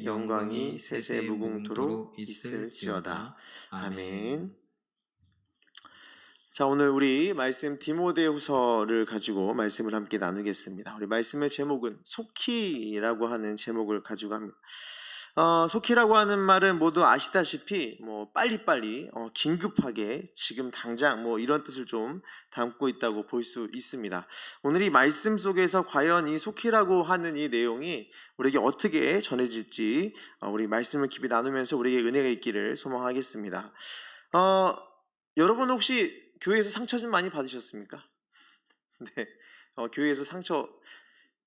영광이 세세 무궁토록 있을지어다. 아멘. 자, 오늘 우리 말씀 디모데후서를 가지고 말씀을 함께 나누겠습니다. 우리 말씀의 제목은 속히라고 하는 제목을 가지고 합니다. 속히라고 하는 말은 모두 아시다시피 빨리빨리 긴급하게 지금 당장 이런 뜻을 좀 담고 있다고 볼 수 있습니다. 오늘 이 말씀 속에서 과연 이 속히라고 하는 이 내용이 우리에게 어떻게 전해질지 우리 말씀을 깊이 나누면서 우리에게 은혜가 있기를 소망하겠습니다. 여러분 혹시 교회에서 상처 좀 많이 받으셨습니까? 네, 교회에서 상처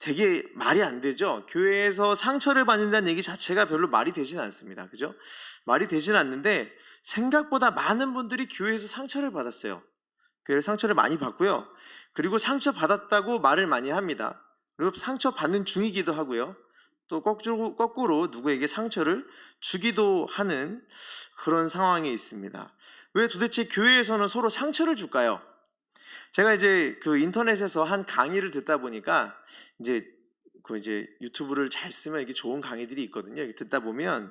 되게 말이 안 되죠. 교회에서 상처를 받는다는 얘기 자체가 별로 말이 되진 않습니다. 그죠? 말이 되진 않는데 생각보다 많은 분들이 교회에서 상처를 받았어요. 교회에서 상처를 많이 받고요. 그리고 상처 받았다고 말을 많이 합니다. 그리고 상처 받는 중이기도 하고요. 또 거꾸로 누구에게 상처를 주기도 하는 그런 상황에 있습니다. 왜 도대체 교회에서는 서로 상처를 줄까요? 제가 이제 그 인터넷에서 한 강의를 듣다 보니까 이제 유튜브를 잘 쓰면 이게 좋은 강의들이 있거든요. 이렇게 듣다 보면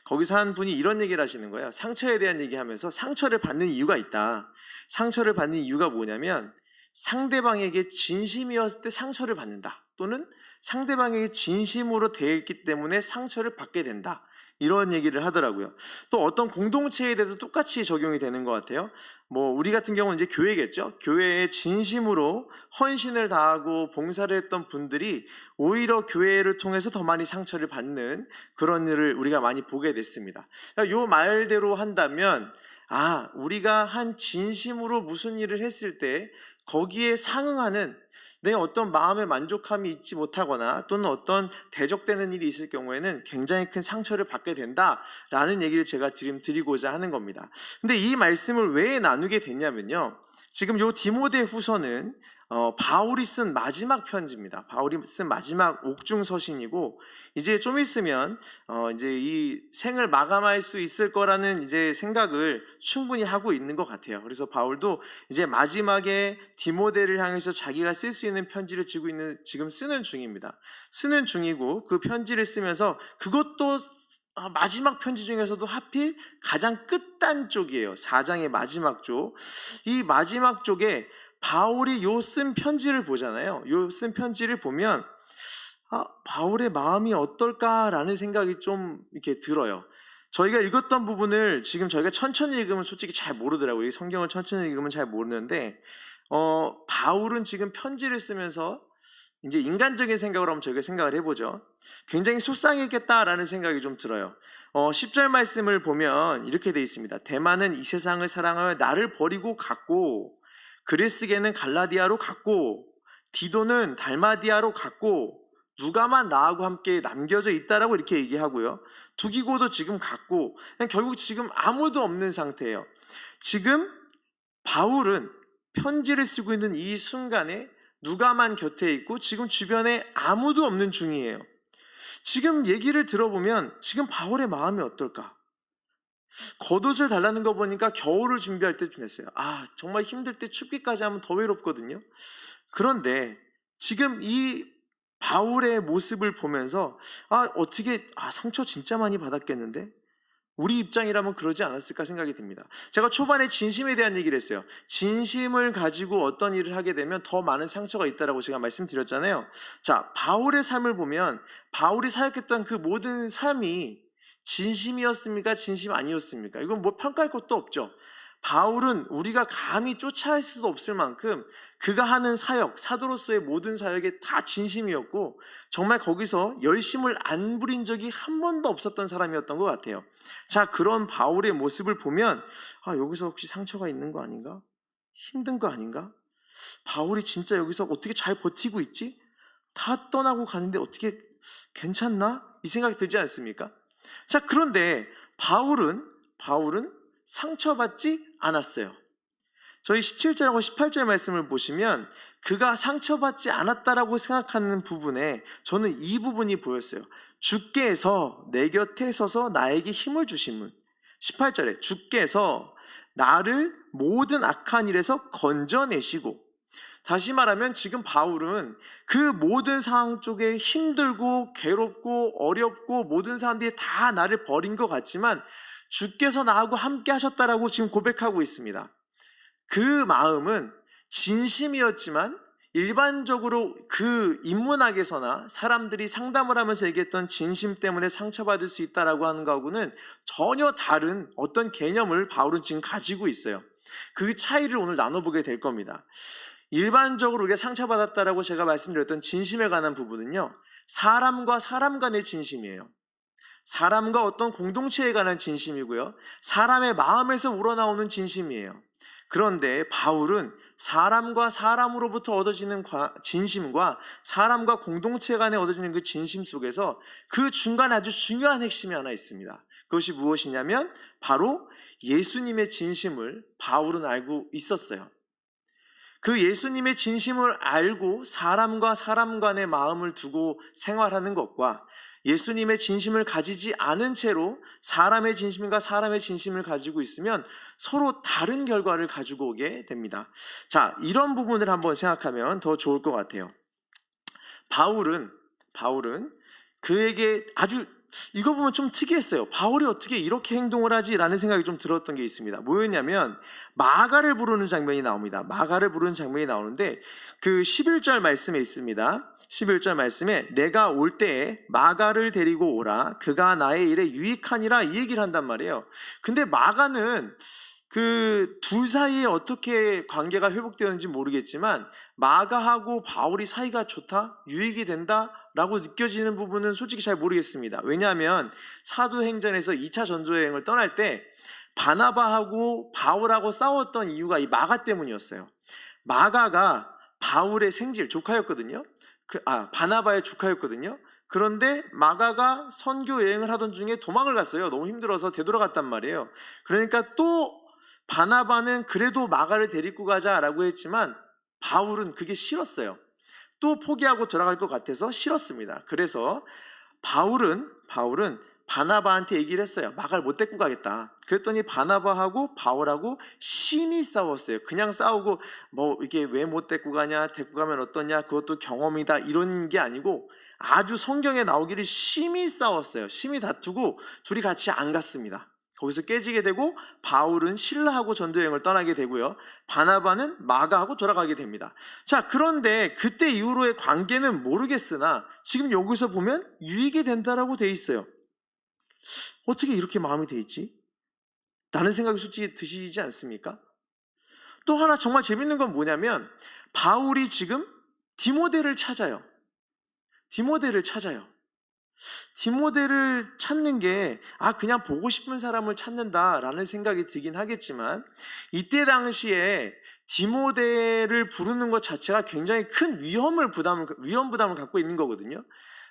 거기서 한 분이 이런 얘기를 하시는 거예요. 상처에 대한 얘기하면서 상처를 받는 이유가 있다. 상처를 받는 이유가 뭐냐면 상대방에게 진심이었을 때 상처를 받는다. 또는 상대방에게 진심으로 대했기 때문에 상처를 받게 된다. 이런 얘기를 하더라고요. 또 어떤 공동체에 대해서 똑같이 적용이 되는 것 같아요. 우리 같은 경우는 이제 교회겠죠. 교회에 진심으로 헌신을 다하고 봉사를 했던 분들이 오히려 교회를 통해서 더 많이 상처를 받는 그런 일을 우리가 많이 보게 됐습니다. 이 말대로 한다면 우리가 한 진심으로 무슨 일을 했을 때 거기에 상응하는 내 어떤 마음의 만족함이 있지 못하거나 또는 어떤 대적되는 일이 있을 경우에는 굉장히 큰 상처를 받게 된다라는 얘기를 제가 드리고자 하는 겁니다. 근데 이 말씀을 왜 나누게 됐냐면요. 지금 요 디모데후서는 바울이 쓴 마지막 편지입니다. 바울이 쓴 마지막 옥중서신이고 이제 좀 있으면 이제 이 생을 마감할 수 있을 거라는 이제 생각을 충분히 하고 있는 것 같아요. 그래서 바울도 이제 마지막에 디모데를 향해서 자기가 쓸 수 있는 편지를 지금 쓰는 중입니다. 쓰는 중이고 그 편지를 쓰면서 그것도 마지막 편지 중에서도 하필 가장 끝단 쪽이에요. 4장의 마지막 쪽. 이 마지막 쪽에 바울이 요 쓴 편지를 보잖아요. 요 쓴 편지를 보면 바울의 마음이 어떨까라는 생각이 좀 이렇게 들어요. 저희가 읽었던 부분을 지금 저희가 천천히 읽으면 솔직히 잘 모르더라고요. 이 성경을 천천히 읽으면 잘 모르는데 바울은 지금 편지를 쓰면서 이제 인간적인 생각으로 한번 저희가 생각을 해보죠. 굉장히 속상했겠다라는 생각이 좀 들어요. 10절 말씀을 보면 이렇게 돼 있습니다. 데마는 이 세상을 사랑하여 나를 버리고 갔고 그리스게는 갈라디아로 갔고 디도는 달마디아로 갔고 누가만 나하고 함께 남겨져 있다라고 이렇게 얘기하고요. 두기고도 지금 갔고 결국 지금 아무도 없는 상태예요. 지금 바울은 편지를 쓰고 있는 이 순간에 누가만 곁에 있고 지금 주변에 아무도 없는 중이에요. 지금 얘기를 들어보면 지금 바울의 마음이 어떨까? 겉옷을 달라는 거 보니까 겨울을 준비할 때쯤 됐어요. 정말 힘들 때 춥기까지 하면 더 외롭거든요. 그런데 지금 이 바울의 모습을 보면서 어떻게 상처 진짜 많이 받았겠는데? 우리 입장이라면 그러지 않았을까 생각이 듭니다. 제가 초반에 진심에 대한 얘기를 했어요. 진심을 가지고 어떤 일을 하게 되면 더 많은 상처가 있다라고 제가 말씀드렸잖아요. 자, 바울의 삶을 보면 바울이 사역했던 그 모든 삶이 진심이었습니까? 진심 아니었습니까? 이건 평가할 것도 없죠. 바울은 우리가 감히 쫓아할 수도 없을 만큼 그가 하는 사역, 사도로서의 모든 사역에 다 진심이었고 정말 거기서 열심을 안 부린 적이 한 번도 없었던 사람이었던 것 같아요. 자, 그런 바울의 모습을 보면 여기서 혹시 상처가 있는 거 아닌가? 힘든 거 아닌가? 바울이 진짜 여기서 어떻게 잘 버티고 있지? 다 떠나고 가는데 어떻게 괜찮나? 이 생각이 들지 않습니까? 자, 그런데 바울은 상처받지 않았어요. 저희 17절하고 18절 말씀을 보시면 그가 상처받지 않았다라고 생각하는 부분에 저는 이 부분이 보였어요. 주께서 내 곁에 서서 나에게 힘을 주심은 18절에 주께서 나를 모든 악한 일에서 건져내시고 다시 말하면 지금 바울은 그 모든 상황 쪽에 힘들고 괴롭고 어렵고 모든 사람들이 다 나를 버린 것 같지만 주께서 나하고 함께 하셨다라고 지금 고백하고 있습니다. 그 마음은 진심이었지만 일반적으로 그 인문학에서나 사람들이 상담을 하면서 얘기했던 진심 때문에 상처받을 수 있다라고 하는 거하고는 전혀 다른 어떤 개념을 바울은 지금 가지고 있어요. 그 차이를 오늘 나눠보게 될 겁니다. 일반적으로 우리가 상처받았다라고 제가 말씀드렸던 진심에 관한 부분은요, 사람과 사람 간의 진심이에요. 사람과 어떤 공동체에 관한 진심이고요, 사람의 마음에서 우러나오는 진심이에요. 그런데 바울은 사람과 사람으로부터 얻어지는 진심과 사람과 공동체 간에 얻어지는 그 진심 속에서 그 중간에 아주 중요한 핵심이 하나 있습니다. 그것이 무엇이냐면 바로 예수님의 진심을 바울은 알고 있었어요. 그 예수님의 진심을 알고 사람과 사람 간의 마음을 두고 생활하는 것과 예수님의 진심을 가지지 않은 채로 사람의 진심과 사람의 진심을 가지고 있으면 서로 다른 결과를 가지고 오게 됩니다. 자, 이런 부분을 한번 생각하면 더 좋을 것 같아요. 바울은 그에게 아주 이거 보면 좀 특이했어요. 바울이 어떻게 이렇게 행동을 하지라는 생각이 좀 들었던 게 있습니다. 뭐였냐면 마가를 부르는 장면이 나옵니다. 마가를 부르는 장면이 나오는데 그 11절 말씀에 있습니다. 11절 말씀에 내가 올 때에 마가를 데리고 오라. 그가 나의 일에 유익하니라, 이 얘기를 한단 말이에요. 근데 마가는 그 둘 사이에 어떻게 관계가 회복되었는지 모르겠지만 마가하고 바울이 사이가 좋다? 유익이 된다? 라고 느껴지는 부분은 솔직히 잘 모르겠습니다. 왜냐하면 사도행전에서 2차 전도여행을 떠날 때 바나바하고 바울하고 싸웠던 이유가 이 마가 때문이었어요. 마가가 바울의 생질 조카였거든요. 바나바의 조카였거든요. 그런데 마가가 선교 여행을 하던 중에 도망을 갔어요. 너무 힘들어서 되돌아갔단 말이에요. 그러니까 또 바나바는 그래도 마가를 데리고 가자라고 했지만 바울은 그게 싫었어요. 또 포기하고 돌아갈 것 같아서 싫었습니다. 그래서 바울은 바나바한테 얘기를 했어요. 마가를 못 데리고 가겠다. 그랬더니 바나바하고 바울하고 심히 싸웠어요. 그냥 싸우고 뭐 이게 왜 못 데리고 가냐, 데리고 가면 어떠냐, 그것도 경험이다, 이런 게 아니고 아주 성경에 나오기를 심히 싸웠어요. 심히 다투고 둘이 같이 안 갔습니다. 거기서 깨지게 되고 바울은 실라하고 전도여행을 떠나게 되고요, 바나바는 마가하고 돌아가게 됩니다. 자, 그런데 그때 이후로의 관계는 모르겠으나 지금 여기서 보면 유익이 된다라고 돼 있어요. 어떻게 이렇게 마음이 돼 있지? 라는 생각이 솔직히 드시지 않습니까? 또 하나 정말 재밌는 건 뭐냐면 바울이 지금 디모데를 찾아요. 디모데를 찾는 게 그냥 보고 싶은 사람을 찾는다라는 생각이 들긴 하겠지만 이때 당시에 디모데를 부르는 것 자체가 굉장히 큰 위험 부담을 갖고 있는 거거든요.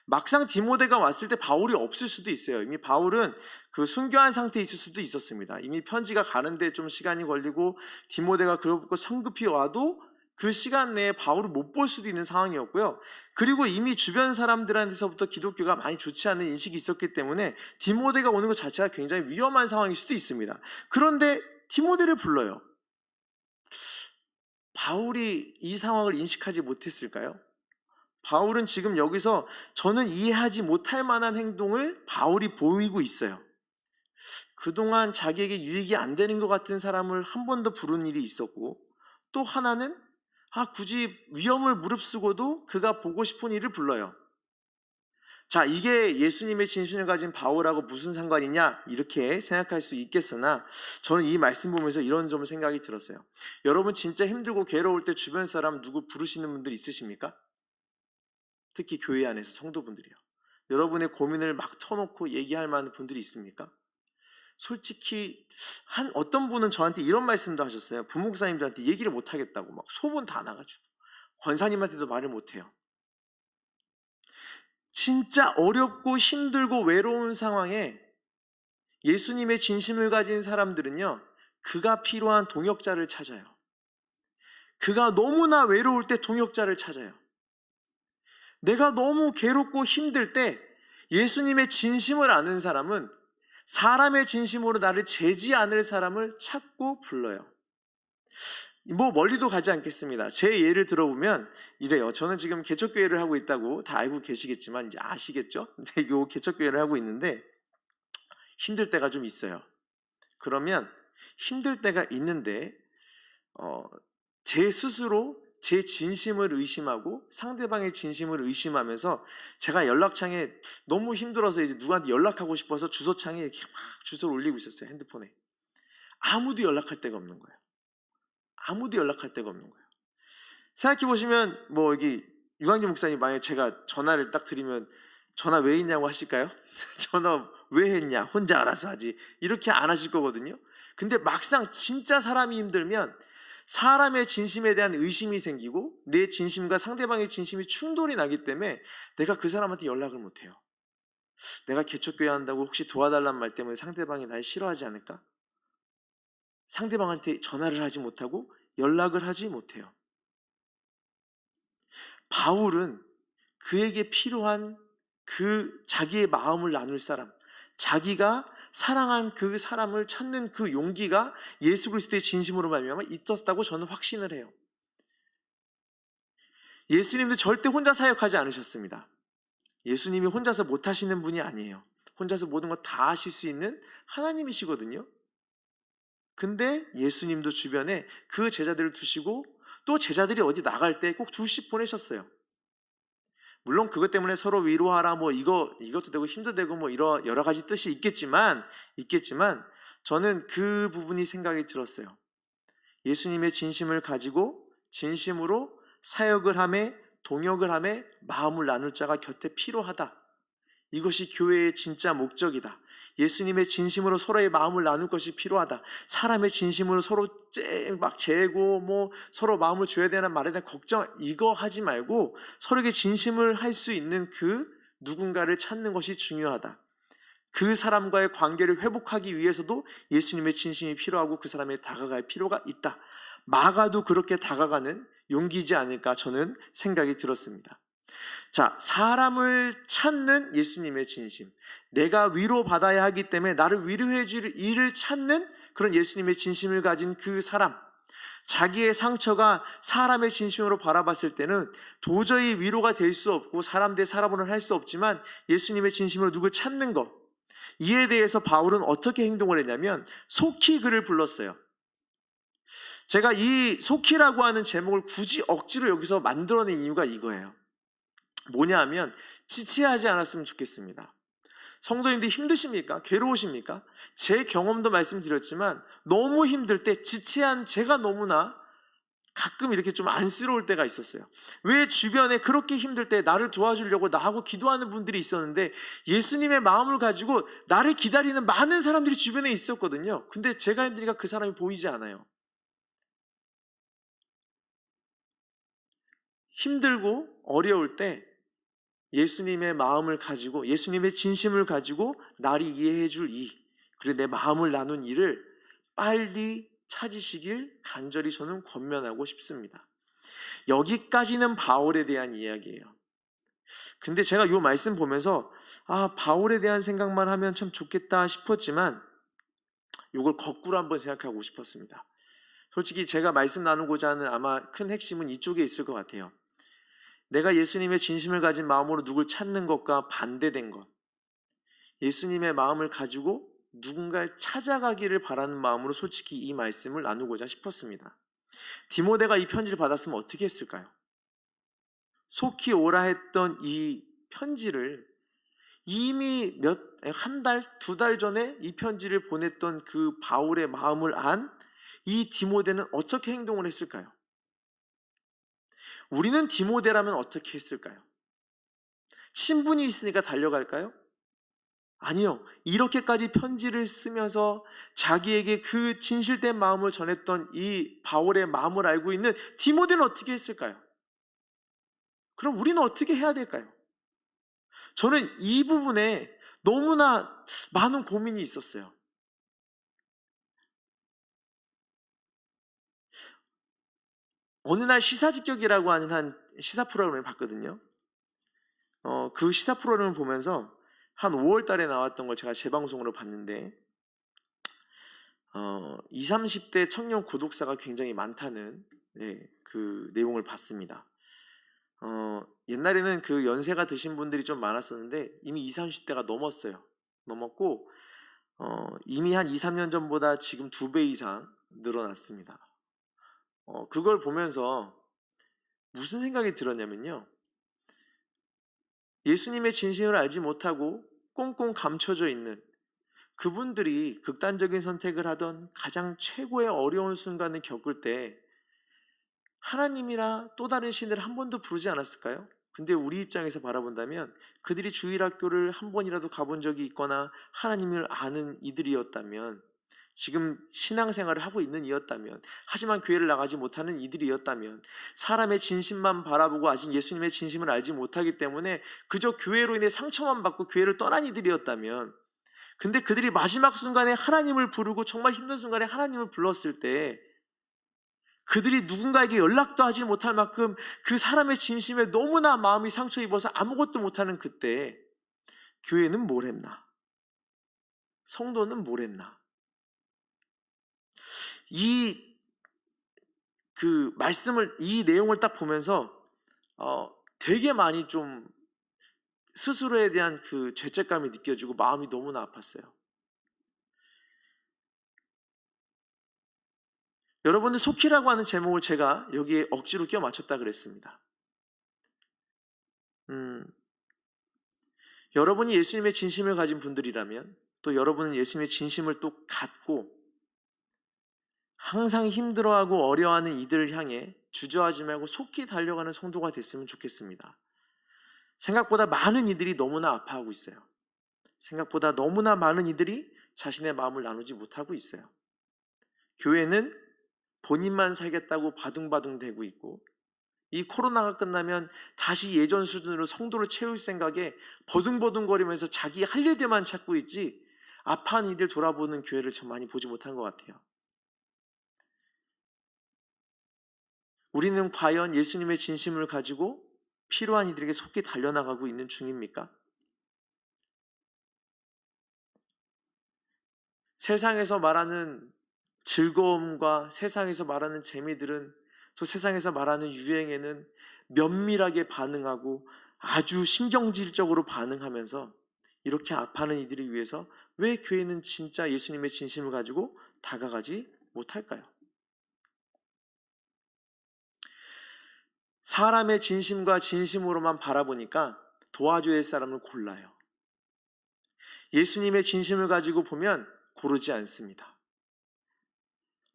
막상 디모데가 왔을 때 바울이 없을 수도 있어요. 이미 바울은 그 순교한 상태에 있을 수도 있었습니다. 이미 편지가 가는데 좀 시간이 걸리고 디모데가 그러고 성급히 와도 그 시간 내에 바울을 못 볼 수도 있는 상황이었고요. 그리고 이미 주변 사람들한테서부터 기독교가 많이 좋지 않은 인식이 있었기 때문에 디모데가 오는 것 자체가 굉장히 위험한 상황일 수도 있습니다. 그런데 디모데를 불러요. 바울이 이 상황을 인식하지 못했을까요? 바울은 지금 여기서 저는 이해하지 못할 만한 행동을 바울이 보이고 있어요. 그동안 자기에게 유익이 안 되는 것 같은 사람을 한 번 더 부른 일이 있었고, 또 하나는 굳이 위험을 무릅쓰고도 그가 보고 싶은 일을 불러요. 자, 이게 예수님의 진심을 가진 바울하고 무슨 상관이냐, 이렇게 생각할 수 있겠으나 저는 이 말씀 보면서 이런 좀 생각이 들었어요. 여러분 진짜 힘들고 괴로울 때 주변 사람 누구 부르시는 분들 있으십니까? 특히 교회 안에서 성도분들이요. 여러분의 고민을 막 터놓고 얘기할 만한 분들이 있습니까? 솔직히 어떤 분은 저한테 이런 말씀도 하셨어요. 부목사님들한테 얘기를 못 하겠다고 막 소문 다 나가지고 권사님한테도 말을 못 해요. 진짜 어렵고 힘들고 외로운 상황에 예수님의 진심을 가진 사람들은요, 그가 필요한 동역자를 찾아요. 그가 너무나 외로울 때 동역자를 찾아요. 내가 너무 괴롭고 힘들 때 예수님의 진심을 아는 사람은 사람의 진심으로 나를 재지 않을 사람을 찾고 불러요. 뭐 멀리도 가지 않겠습니다. 제 예를 들어보면 이래요. 저는 지금 개척교회를 하고 있다고 다 알고 계시겠지만 이제 아시겠죠? 근데 요 개척교회를 하고 있는데 힘들 때가 좀 있어요. 그러면 힘들 때가 있는데 제 스스로 제 진심을 의심하고 상대방의 진심을 의심하면서 제가 연락창에 너무 힘들어서 이제 누구한테 연락하고 싶어서 주소창에 이렇게 막 주소를 올리고 있었어요. 핸드폰에. 아무도 연락할 데가 없는 거예요. 아무도 연락할 데가 없는 거예요. 생각해 보시면 뭐 여기 유광재 목사님 만약에 제가 전화를 딱 드리면 전화 왜 했냐고 하실까요? 전화 왜 했냐? 혼자 알아서 하지. 이렇게 안 하실 거거든요. 근데 막상 진짜 사람이 힘들면 사람의 진심에 대한 의심이 생기고 내 진심과 상대방의 진심이 충돌이 나기 때문에 내가 그 사람한테 연락을 못 해요. 내가 개척교회 한다고 혹시 도와달란 말 때문에 상대방이 날 싫어하지 않을까? 상대방한테 전화를 하지 못하고 연락을 하지 못해요. 바울은 그에게 필요한 그 자기의 마음을 나눌 사람, 자기가 사랑한 그 사람을 찾는 그 용기가 예수 그리스도의 진심으로 말미암아 있었다고 저는 확신을 해요. 예수님도 절대 혼자 사역하지 않으셨습니다. 예수님이 혼자서 못하시는 분이 아니에요. 혼자서 모든 것 다 하실 수 있는 하나님이시거든요. 근데 예수님도 주변에 그 제자들을 두시고 또 제자들이 어디 나갈 때 꼭 둘씩 보내셨어요. 물론 그것 때문에 서로 위로하라 뭐 이것도 되고 힘도 되고 뭐 이런 여러 가지 뜻이 있겠지만 저는 그 부분이 생각이 들었어요. 예수님의 진심을 가지고 진심으로 사역을 하며 동역을 하며 마음을 나눌 자가 곁에 필요하다. 이것이 교회의 진짜 목적이다. 예수님의 진심으로 서로의 마음을 나눌 것이 필요하다. 사람의 진심으로 서로 막 재고 뭐 서로 마음을 줘야 되나 말아야 되나 걱정 이거 하지 말고 서로에게 진심을 할 수 있는 그 누군가를 찾는 것이 중요하다. 그 사람과의 관계를 회복하기 위해서도 예수님의 진심이 필요하고 그 사람에 다가갈 필요가 있다. 마가도 그렇게 다가가는 용기지 않을까 저는 생각이 들었습니다. 자, 사람을 찾는 예수님의 진심. 내가 위로받아야 하기 때문에 나를 위로해 줄 일을 찾는 그런 예수님의 진심을 가진 그 사람. 자기의 상처가 사람의 진심으로 바라봤을 때는 도저히 위로가 될 수 없고 사람 대 사람으로는 할 수 없지만 예수님의 진심으로 누굴 찾는 것. 이에 대해서 바울은 어떻게 행동을 했냐면 속히 그를 불렀어요. 제가 이 속히라고 하는 제목을 굳이 억지로 여기서 만들어낸 이유가 이거예요. 뭐냐 하면 지체하지 않았으면 좋겠습니다. 성도님들 힘드십니까? 괴로우십니까? 제 경험도 말씀드렸지만 너무 힘들 때 지체한 제가 너무나 가끔 이렇게 좀 안쓰러울 때가 있었어요. 왜 주변에 그렇게 힘들 때 나를 도와주려고 나하고 기도하는 분들이 있었는데 예수님의 마음을 가지고 나를 기다리는 많은 사람들이 주변에 있었거든요. 근데 제가 힘드니까 그 사람이 보이지 않아요. 힘들고 어려울 때 예수님의 마음을 가지고 예수님의 진심을 가지고 나를 이해해 줄 그리고 내 마음을 나눈 이를 빨리 찾으시길 간절히 저는 권면하고 싶습니다. 여기까지는 바울에 대한 이야기예요. 근데 제가 이 말씀 보면서 바울에 대한 생각만 하면 참 좋겠다 싶었지만 이걸 거꾸로 한번 생각하고 싶었습니다. 솔직히 제가 말씀 나누고자 하는 아마 큰 핵심은 이쪽에 있을 것 같아요. 내가 예수님의 진심을 가진 마음으로 누굴 찾는 것과 반대된 것. 예수님의 마음을 가지고 누군가를 찾아가기를 바라는 마음으로 솔직히 이 말씀을 나누고자 싶었습니다. 디모데가 이 편지를 받았으면 어떻게 했을까요? 속히 오라 했던 이 편지를 이미 한 달, 두 달 전에 이 편지를 보냈던 그 바울의 마음을 안 이 디모데는 어떻게 행동을 했을까요? 우리는 디모데라면 어떻게 했을까요? 친분이 있으니까 달려갈까요? 아니요. 이렇게까지 편지를 쓰면서 자기에게 그 진실된 마음을 전했던 이 바울의 마음을 알고 있는 디모데는 어떻게 했을까요? 그럼 우리는 어떻게 해야 될까요? 저는 이 부분에 너무나 많은 고민이 있었어요. 어느 날 시사직격이라고 하는 한 시사 프로그램을 봤거든요. 그 시사 프로그램을 보면서 한 5월 달에 나왔던 걸 제가 재방송으로 봤는데 20, 30대 청년 고독사가 굉장히 많다는 그 내용을 봤습니다. 옛날에는 그 연세가 드신 분들이 좀 많았었는데 이미 20, 30대가 넘었어요. 넘었고 이미 한 2, 3년 전보다 지금 2배 이상 늘어났습니다. 그걸 보면서 무슨 생각이 들었냐면요. 예수님의 진심을 알지 못하고 꽁꽁 감춰져 있는 그분들이 극단적인 선택을 하던 가장 최고의 어려운 순간을 겪을 때 하나님이라 또 다른 신을 한 번도 부르지 않았을까요? 근데 우리 입장에서 바라본다면 그들이 주일학교를 한 번이라도 가본 적이 있거나 하나님을 아는 이들이었다면, 지금 신앙생활을 하고 있는 이였다면, 하지만 교회를 나가지 못하는 이들이었다면, 사람의 진심만 바라보고 아직 예수님의 진심을 알지 못하기 때문에 그저 교회로 인해 상처만 받고 교회를 떠난 이들이었다면, 근데 그들이 마지막 순간에 하나님을 부르고 정말 힘든 순간에 하나님을 불렀을 때 그들이 누군가에게 연락도 하지 못할 만큼 그 사람의 진심에 너무나 마음이 상처 입어서 아무것도 못하는 그때 교회는 뭘 했나? 성도는 뭘 했나? 이 내용을 딱 보면서 되게 많이 좀 스스로에 대한 그 죄책감이 느껴지고 마음이 너무나 아팠어요. 여러분들 속히라고 하는 제목을 제가 여기에 억지로 껴 맞췄다 그랬습니다. 여러분이 예수님의 진심을 가진 분들이라면, 또 여러분은 예수님의 진심을 또 갖고 항상 힘들어하고 어려워하는 이들을 향해 주저하지 말고 속히 달려가는 성도가 됐으면 좋겠습니다. 생각보다 많은 이들이 너무나 아파하고 있어요. 생각보다 너무나 많은 이들이 자신의 마음을 나누지 못하고 있어요. 교회는 본인만 살겠다고 바둥바둥 대고 있고, 이 코로나가 끝나면 다시 예전 수준으로 성도를 채울 생각에 버둥버둥거리면서 자기 할 일들만 찾고 있지, 아파하는 이들 돌아보는 교회를 참 많이 보지 못한 것 같아요. 우리는 과연 예수님의 진심을 가지고 필요한 이들에게 속히 달려나가고 있는 중입니까? 세상에서 말하는 즐거움과 세상에서 말하는 재미들은, 또 세상에서 말하는 유행에는 면밀하게 반응하고 아주 신경질적으로 반응하면서 이렇게 아파하는 이들을 위해서 왜 교회는 진짜 예수님의 진심을 가지고 다가가지 못할까요? 사람의 진심과 진심으로만 바라보니까 도와줘야 할 사람을 골라요. 예수님의 진심을 가지고 보면 고르지 않습니다.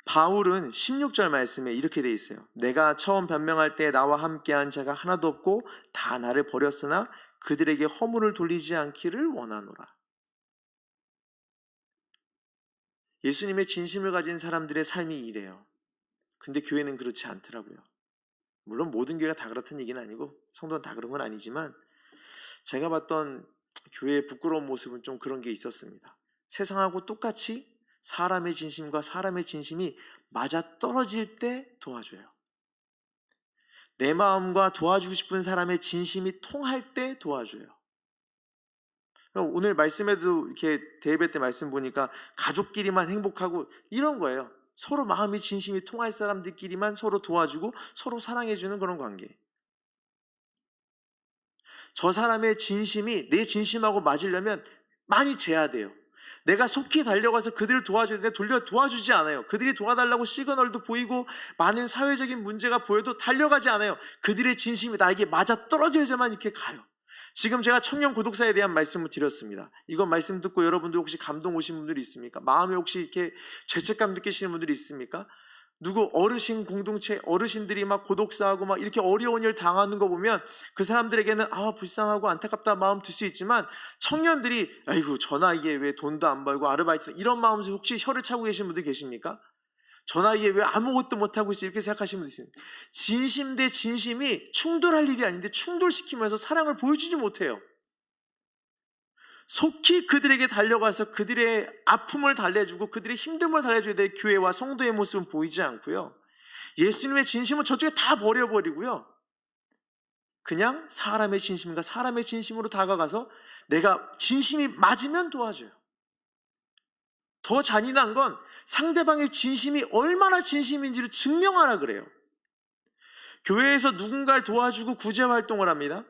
바울은 16절 말씀에 이렇게 돼 있어요. 내가 처음 변명할 때 나와 함께한 자가 하나도 없고 다 나를 버렸으나 그들에게 허물을 돌리지 않기를 원하노라. 예수님의 진심을 가진 사람들의 삶이 이래요. 근데 교회는 그렇지 않더라고요. 물론 모든 교회가 다 그렇다는 얘기는 아니고 성도는 다 그런 건 아니지만, 제가 봤던 교회의 부끄러운 모습은 좀 그런 게 있었습니다. 세상하고 똑같이 사람의 진심과 사람의 진심이 맞아떨어질 때 도와줘요. 내 마음과 도와주고 싶은 사람의 진심이 통할 때 도와줘요. 오늘 말씀에도 이렇게 대예배 때 말씀 보니까 가족끼리만 행복하고 이런 거예요. 서로 마음이 진심이 통할 사람들끼리만 서로 도와주고 서로 사랑해주는 그런 관계. 저 사람의 진심이 내 진심하고 맞으려면 많이 재야 돼요. 내가 속히 달려가서 그들을 도와줘야 되는데 도와주지 않아요. 그들이 도와달라고 시그널도 보이고 많은 사회적인 문제가 보여도 달려가지 않아요. 그들의 진심이 나에게 맞아 떨어져야만 이렇게 가요. 지금 제가 청년 고독사에 대한 말씀을 드렸습니다. 이건 말씀 듣고 여러분들 혹시 감동 오신 분들이 있습니까? 마음에 혹시 이렇게 죄책감 느끼시는 분들이 있습니까? 누구 어르신 공동체 어르신들이 막 고독사하고 막 이렇게 어려운 일 당하는 거 보면 그 사람들에게는 불쌍하고 안타깝다 마음 들 수 있지만, 청년들이 아이고 저 나이에 왜 돈도 안 벌고 아르바이트, 이런 마음에서 혹시 혀를 차고 계신 분들 계십니까? 저 나이에 왜 아무것도 못하고 있어, 이렇게 생각하시는 분들 있습니다. 진심 대 진심이 충돌할 일이 아닌데 충돌시키면서 사랑을 보여주지 못해요. 속히 그들에게 달려가서 그들의 아픔을 달래주고 그들의 힘듦을 달래줘야 될 교회와 성도의 모습은 보이지 않고요. 예수님의 진심은 저쪽에 다 버려버리고요. 그냥 사람의 진심과 사람의 진심으로 다가가서 내가 진심이 맞으면 도와줘요. 더 잔인한 건 상대방의 진심이 얼마나 진심인지를 증명하라 그래요. 교회에서 누군가를 도와주고 구제 활동을 합니다.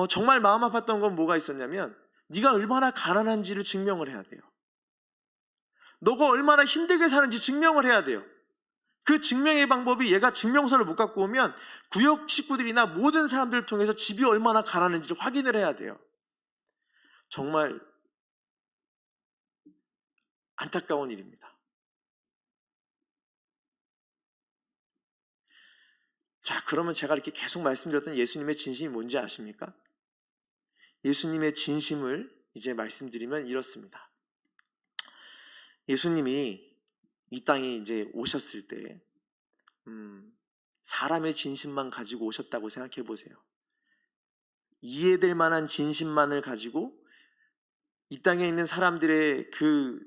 정말 마음 아팠던 건 뭐가 있었냐면 네가 얼마나 가난한지를 증명을 해야 돼요. 너가 얼마나 힘들게 사는지 증명을 해야 돼요. 그 증명의 방법이 얘가 증명서를 못 갖고 오면 구역 식구들이나 모든 사람들을 통해서 집이 얼마나 가난한지를 확인을 해야 돼요. 정말 안타까운 일입니다. 자, 그러면 제가 이렇게 계속 말씀드렸던 예수님의 진심이 뭔지 아십니까? 예수님의 진심을 이제 말씀드리면 이렇습니다. 예수님이 이 땅에 이제 오셨을 때 사람의 진심만 가지고 오셨다고 생각해 보세요. 이해될 만한 진심만을 가지고 이 땅에 있는 사람들의 그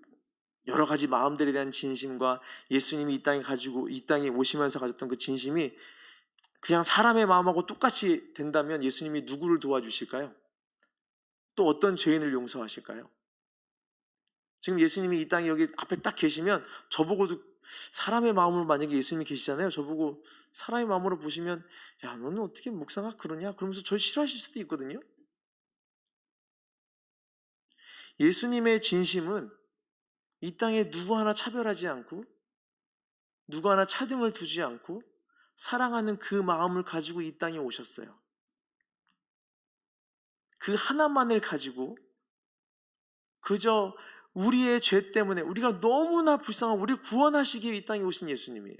여러 가지 마음들에 대한 진심과 예수님이 이 땅에 오시면서 가졌던 그 진심이 그냥 사람의 마음하고 똑같이 된다면 예수님이 누구를 도와주실까요? 또 어떤 죄인을 용서하실까요? 지금 예수님이 이 땅에 여기 앞에 딱 계시면 저보고도 사람의 마음으로 만약에 예수님이 계시잖아요. 저보고 사람의 마음으로 보시면 야, 너는 어떻게 묵상학 그러냐? 그러면서 저 싫어하실 수도 있거든요. 예수님의 진심은 이 땅에 누구 하나 차별하지 않고 누구 하나 차등을 두지 않고 사랑하는 그 마음을 가지고 이 땅에 오셨어요. 그 하나만을 가지고 그저 우리의 죄 때문에 우리가 너무나 불쌍한 우리를 구원하시기에 이 땅에 오신 예수님이에요.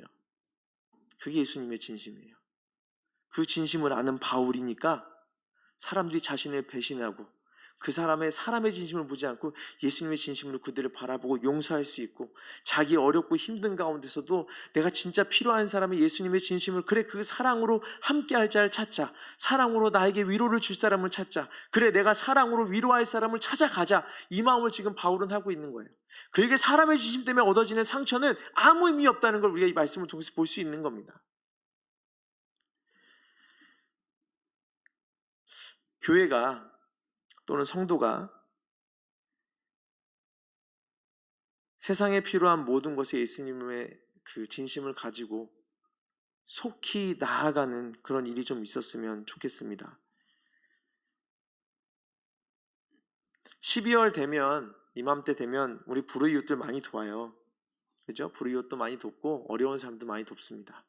그게 예수님의 진심이에요. 그 진심을 아는 바울이니까 사람들이 자신을 배신하고 그 사람의 진심을 보지 않고 예수님의 진심으로 그들을 바라보고 용서할 수 있고 자기 어렵고 힘든 가운데서도 내가 진짜 필요한 사람이 예수님의 진심을 그래 그 사랑으로 함께할 자를 찾자. 사랑으로 나에게 위로를 줄 사람을 찾자. 그래 내가 사랑으로 위로할 사람을 찾아가자. 이 마음을 지금 바울은 하고 있는 거예요. 그에게 사람의 진심 때문에 얻어지는 상처는 아무 의미 없다는 걸 우리가 이 말씀을 통해서 볼 수 있는 겁니다. 교회가 또는 성도가 세상에 필요한 모든 것에 예수님의 그 진심을 가지고 속히 나아가는 그런 일이 좀 있었으면 좋겠습니다. 12월 되면 이맘때 되면 우리 불우이웃들 많이 도와요. 그죠? 불우이웃도 많이 돕고 어려운 사람도 많이 돕습니다.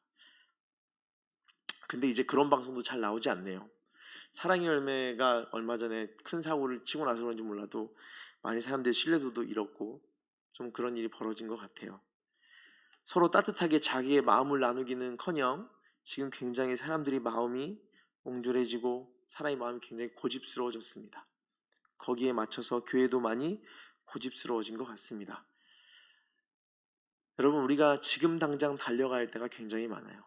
근데 이제 그런 방송도 잘 나오지 않네요. 사랑의 열매가 얼마 전에 큰 사고를 치고 나서 그런지 몰라도 많이 사람들의 신뢰도도 잃었고 좀 그런 일이 벌어진 것 같아요. 서로 따뜻하게 자기의 마음을 나누기는커녕 지금 굉장히 사람들이 마음이 옹졸해지고 사람의 마음이 굉장히 고집스러워졌습니다. 거기에 맞춰서 교회도 많이 고집스러워진 것 같습니다. 여러분, 우리가 지금 당장 달려갈 때가 굉장히 많아요.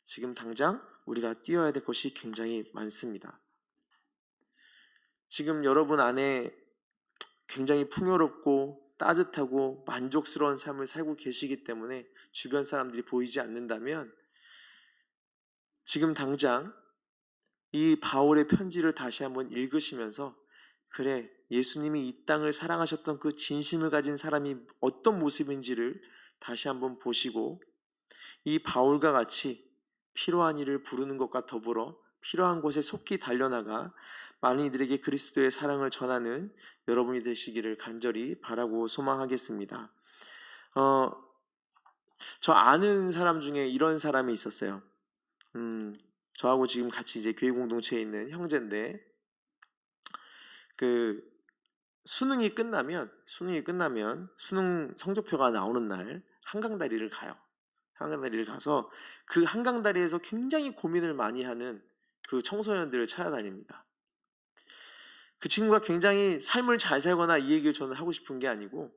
지금 당장 우리가 뛰어야 될 것이 굉장히 많습니다. 지금 여러분 안에 굉장히 풍요롭고 따뜻하고 만족스러운 삶을 살고 계시기 때문에 주변 사람들이 보이지 않는다면 지금 당장 이 바울의 편지를 다시 한번 읽으시면서 그래, 예수님이 이 땅을 사랑하셨던 그 진심을 가진 사람이 어떤 모습인지를 다시 한번 보시고 이 바울과 같이 필요한 이를 부르는 것과 더불어 필요한 곳에 속히 달려나가 많은 이들에게 그리스도의 사랑을 전하는 여러분이 되시기를 간절히 바라고 소망하겠습니다. 저 아는 사람 중에 이런 사람이 있었어요. 저하고 지금 같이 이제 교회 공동체에 있는 형제인데 그 수능이 끝나면 수능 성적표가 나오는 날 한강다리를 가요. 한강다리를 가서 그 한강다리에서 굉장히 고민을 많이 하는 그 청소년들을 찾아다닙니다. 그 친구가 굉장히 삶을 잘 살거나 이 얘기를 저는 하고 싶은 게 아니고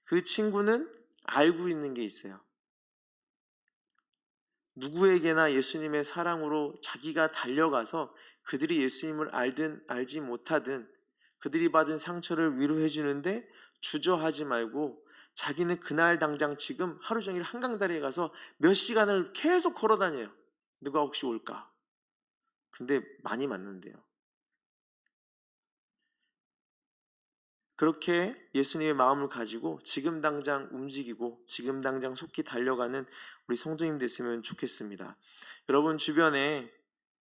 그 친구는 알고 있는 게 있어요. 누구에게나 예수님의 사랑으로 자기가 달려가서 그들이 예수님을 알든 알지 못하든 그들이 받은 상처를 위로해 주는데 주저하지 말고 자기는 그날 당장 지금 하루 종일 한강다리에 가서 몇 시간을 계속 걸어 다녀요. 누가 혹시 올까? 근데 많이 만난대요. 그렇게 예수님의 마음을 가지고 지금 당장 움직이고 지금 당장 속히 달려가는 우리 성도님 됐으면 좋겠습니다. 여러분 주변에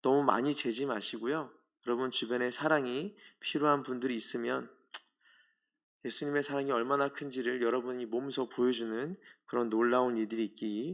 너무 많이 재지 마시고요. 여러분 주변에 사랑이 필요한 분들이 있으면 예수님의 사랑이 얼마나 큰지를 여러분이 몸소 보여주는 그런 놀라운 일들이 있기